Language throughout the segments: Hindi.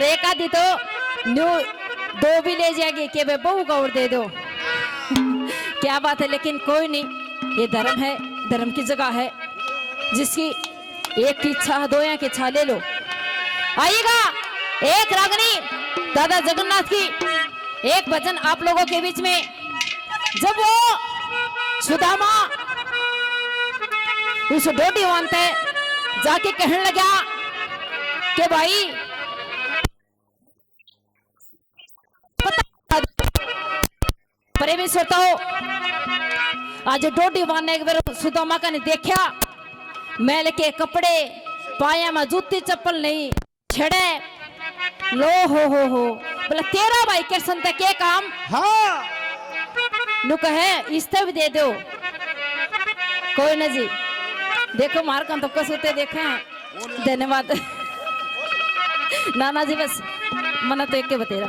और एक आधी तो न्यू दो भी ले जाएगी कि भाई बहू का और दे दो। क्या बात है, लेकिन कोई नहीं, ये धर्म है, धर्म की जगह है। जिसकी एक की इच्छा दो की इच्छा ले लो। आइएगा एक रागनी दादा जगन्नाथ की एक भजन आप लोगों के बीच में। जब वो सुदामा उस डोडी मानते जाके कहने लगा कि भाई प्रेमिस होता हो। आज डोडी मारने के बाद सुदामा का ने देखा मैल के कपड़े, पाया में जूती चप्पल नहीं छड़े। लो हो बोला तेरा भाई कृष्ण तक के काम। हाँ नु कहे इस्ते भी दे दो। कोई ना जी, देखो मार का तो कसुते देखे हैं। धन्यवाद। नाना जी बस मना तो एक के बतेरा।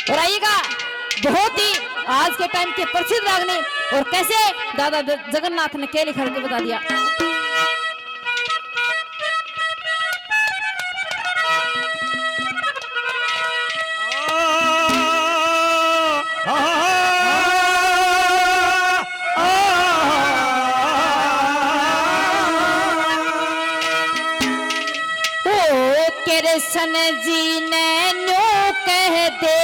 और आइएगा बहुत ही आज के टाइम के प्रसिद्ध रागनी और कैसे दादा जगन्नाथ ने क्या लिखा के बता दिया। ओ कृष्ण जी ने न्यू कह दे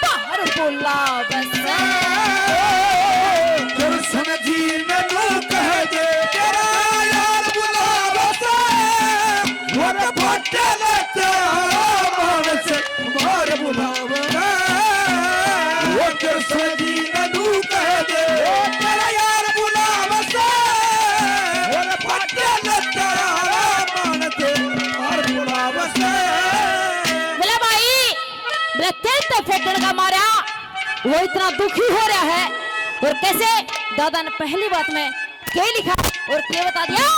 बाहर बोला बस। कृष्ण जी ने न्यू कह दे तेरा यार बुला बस। वो फटे लगता मानस मार बुलावना। वो कृष्ण जी ने न्यू कह दे तेरा यार बुला बस। वो फटे लगता मानस मार बुलावस। बोला भाई तेल तो फेंकने का मारा वो इतना दुखी हो रहा है। और कैसे दादा ने पहली बात में क्या लिखा और क्या बता दिया।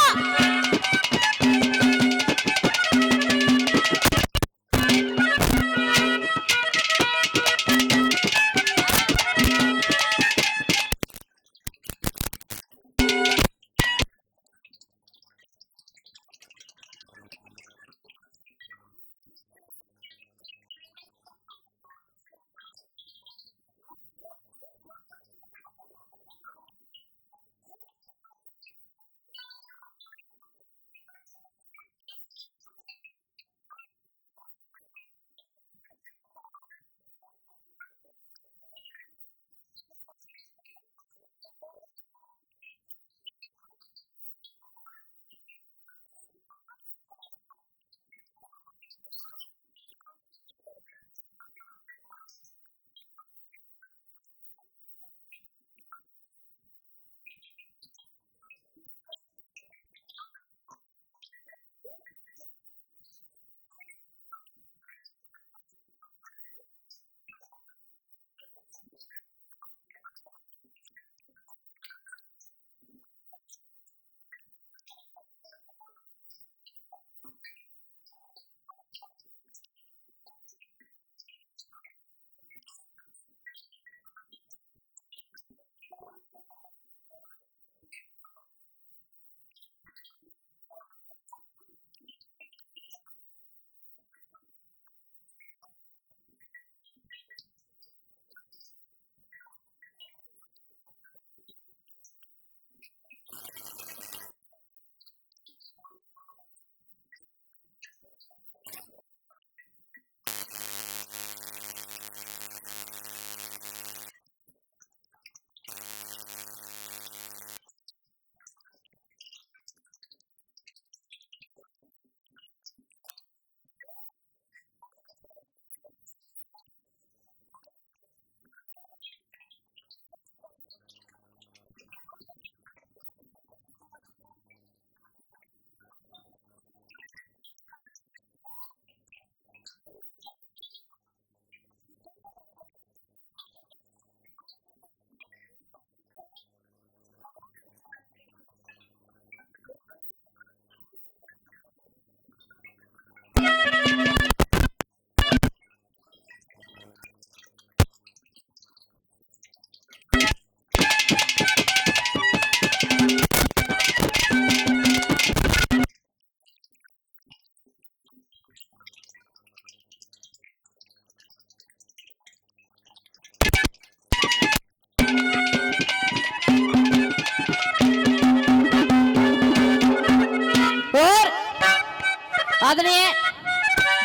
आदरणीय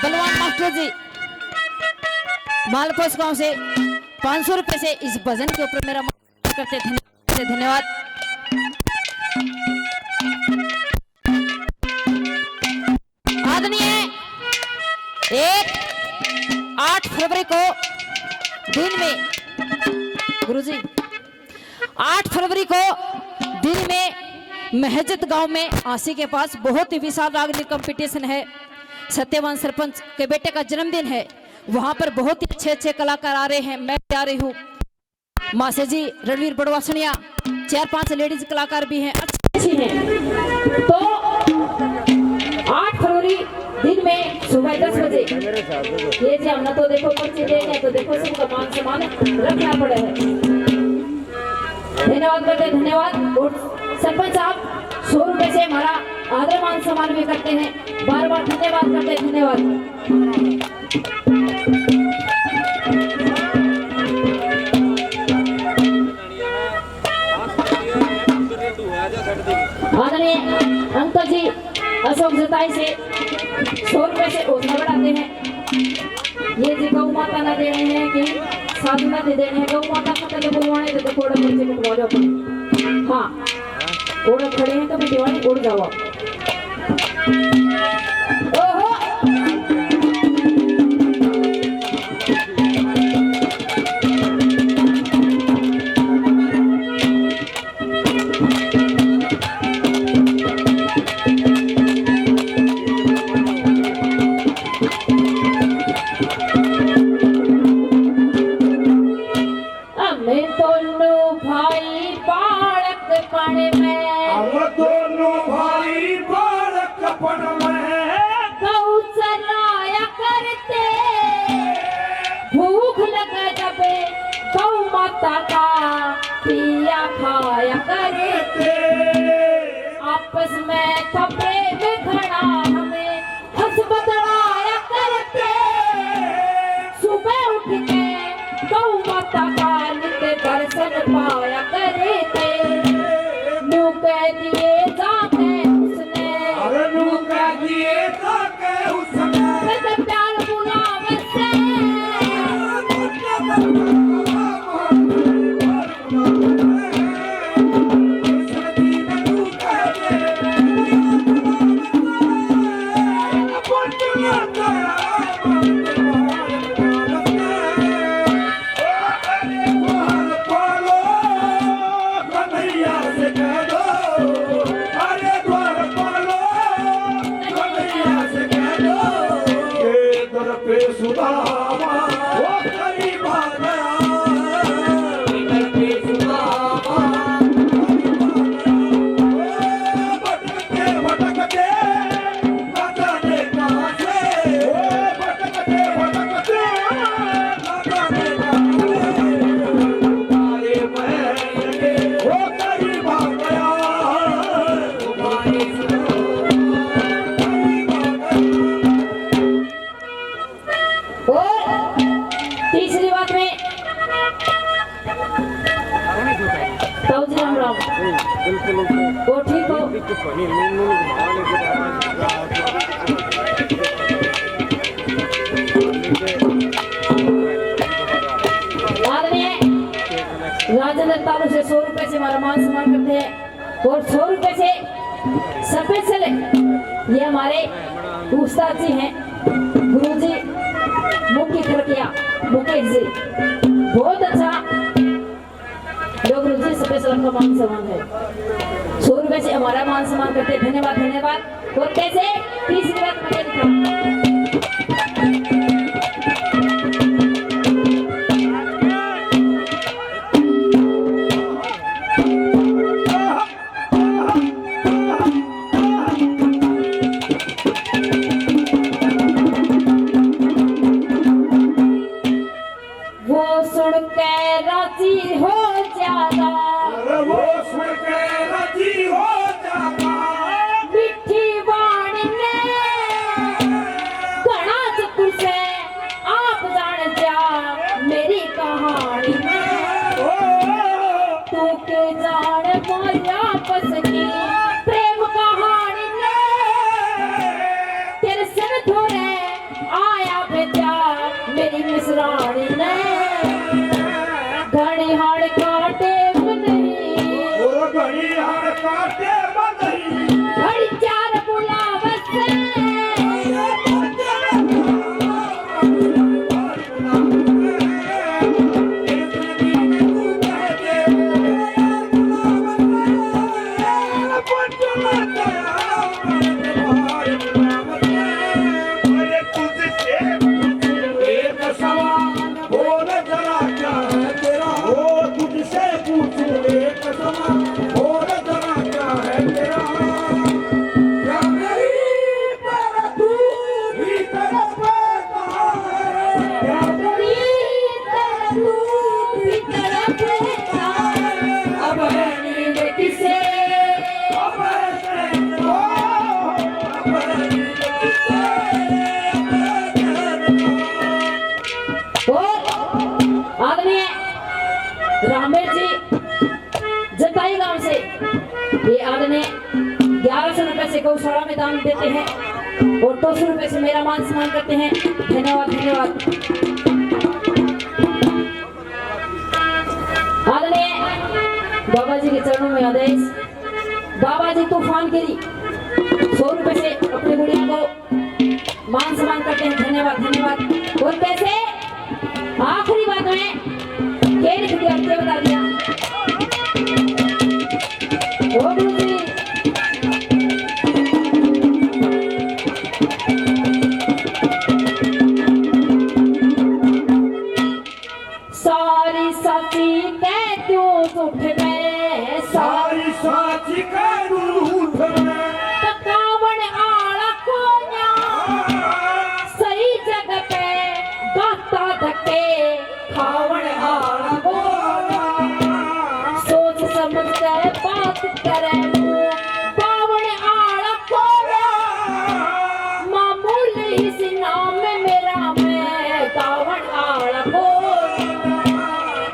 बलवान मास्टर जी मालपोस गांव से 500 रुपए से इस भजन के ऊपर मेरा करते धन्यवाद। आदरणीय 8 फरवरी को दिन में गुरुजी 8 फरवरी को दिन में महजत गांव में आसी के पास बहुत ही विशाल रागनी कंपटीशन है। सत्यवान सरपंच के बेटे का जन्मदिन है। वहां पर बहुत ही अच्छे कलाकार आ रहे हैं। मैं जा रही हूँ मासे जी रणवीर बड़वासनिया 4-5 लेडीज कलाकार भी हैं अच्छी हैं। तो 8 फरवरी दिन में सुबह 10 बजे ये जी हमने तो देखो पर्ची देंगे तो देखो सबका मान सम्मान रखना पड़े है। धन्यवाद करते धन्यवाद। और सरपंच साहब 100 रुपए से हमारा आदर मान सम्मान भी करते हैं। बार बार धन्यवाद करते धन्यवाद। आदरणीय अंकल जी अशोक जताई से 100 रुपए से हौसला बढ़ाते हैं। ये जी गौ माता ना दे रहे हैं कि साधना दे रहे हैं। गौ माता को कभी बुलवाने तो थोड़ा बच्चे को बुलवा जाओ। हाँ उड़ खड़े हैं कभी दीवानी उड़ जाओ आप। ओहो पिया खाया करते आपस में थपे में खड़ा हमें हंस बदलाया करते। सुबह उठ के गौ माता का नित्य दर्शन पाया करते। मुँह कह दिए जाके उसने मुँह कह दिए जाके उसने प्यार बुलावे से वो ठीक हो राजेंद्र तालु से 100 रुपए से हमारा मान सम्मान करते हैं। और 100 रुपए से स्पेशल ये हमारे उस्ताद जी हैं गुरुजी मुख्य खरकिया मुकेश जी बहुत अच्छा जो गुरुजी स्पेशल का मान सम्मान है। 100 रुपए से हमारा मान सम्मान करते हैं। धन्यवाद धन्यवाद। और कैसे 30 बात मुझे दिखा प्रेम कहानी तेरे से ये आदमी 1100 रुपए से गौशाला में दान देते हैं और 200 रुपए से मेरा मान सम्मान करते हैं। धन्यवाद धन्यवाद। आदरणीय बाबा जी के चरणों में आदेश। बाबा जी तूफान गिरी 100 रुपए से अपनी गुड़िया को मान सम्मान करते हैं। धन्यवाद धन्यवाद। और पैसे आखिरी बात में क्या लिख दिया, क्या बता दिया? ओ गुरु जी सारी सच्ची कह क्यों झूठ में, सारी साची करूं उठ में तकावन आला कोन्या सही जगह पे गाता धक्के खावन आला कोन्या सोच समझ कर बात करे पावन आला कोन्या मामूल ही सी नाम में मेरा मैं गावन आला कोन्या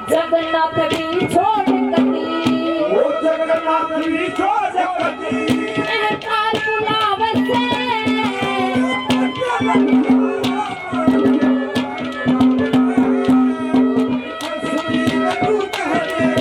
जगन्नाथ भी छोड़ कती ओ जगन्नाथ भी छोड़ कती अहंकार बुलावे से सुनी तू कहते